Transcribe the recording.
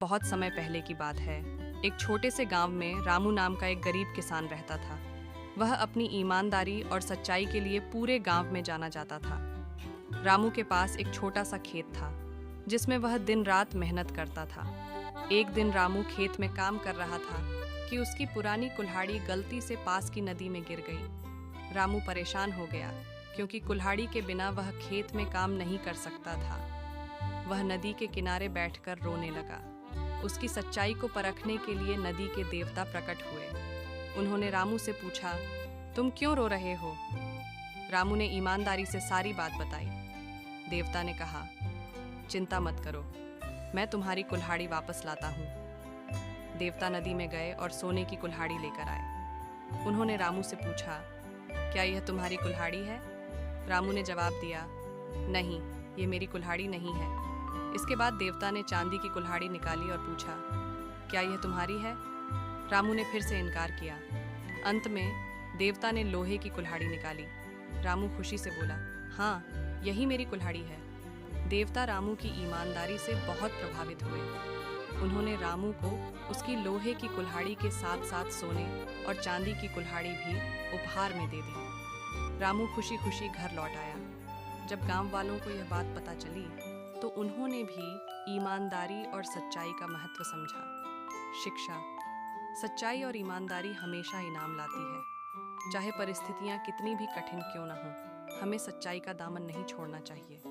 बहुत समय पहले की बात है। एक छोटे से गांव में रामू नाम का एक गरीब किसान रहता था। वह अपनी ईमानदारी और सच्चाई के लिए पूरे गांव में जाना जाता था। रामू के पास एक छोटा सा खेत था, जिसमें वह दिन रात मेहनत करता था। एक दिन रामू खेत में काम कर रहा था कि उसकी पुरानी कुल्हाड़ी गलती से पास की नदी में गिर गई। रामू परेशान हो गया, क्योंकि कुल्हाड़ी के बिना वह खेत में काम नहीं कर सकता था। वह नदी के किनारे बैठकर रोने लगा। उसकी सच्चाई को परखने के लिए नदी के देवता प्रकट हुए। उन्होंने रामू से पूछा, तुम क्यों रो रहे हो? रामू ने ईमानदारी से सारी बात बताई। देवता ने कहा, चिंता मत करो, मैं तुम्हारी कुल्हाड़ी वापस लाता हूँ। देवता नदी में गए और सोने की कुल्हाड़ी लेकर आए। उन्होंने रामू से पूछा, क्या यह तुम्हारी कुल्हाड़ी है? रामू ने जवाब दिया, नहीं, ये मेरी कुल्हाड़ी नहीं है। इसके बाद देवता ने चांदी की कुल्हाड़ी निकाली और पूछा, क्या यह तुम्हारी है? रामू ने फिर से इनकार किया। अंत में देवता ने लोहे की कुल्हाड़ी निकाली। रामू खुशी से बोला, हाँ, यही मेरी कुल्हाड़ी है। देवता रामू की ईमानदारी से बहुत प्रभावित हुए। उन्होंने रामू को उसकी लोहे की कुल्हाड़ी के साथ साथ सोने और चांदी की कुल्हाड़ी भी उपहार में दे दी। रामू खुशी खुशी घर लौट आया। जब गांव वालों को यह बात पता चली, तो उन्होंने भी ईमानदारी और सच्चाई का महत्व समझा। शिक्षा: सच्चाई और ईमानदारी हमेशा इनाम लाती है। चाहे परिस्थितियां कितनी भी कठिन क्यों न हो, हमें सच्चाई का दामन नहीं छोड़ना चाहिए।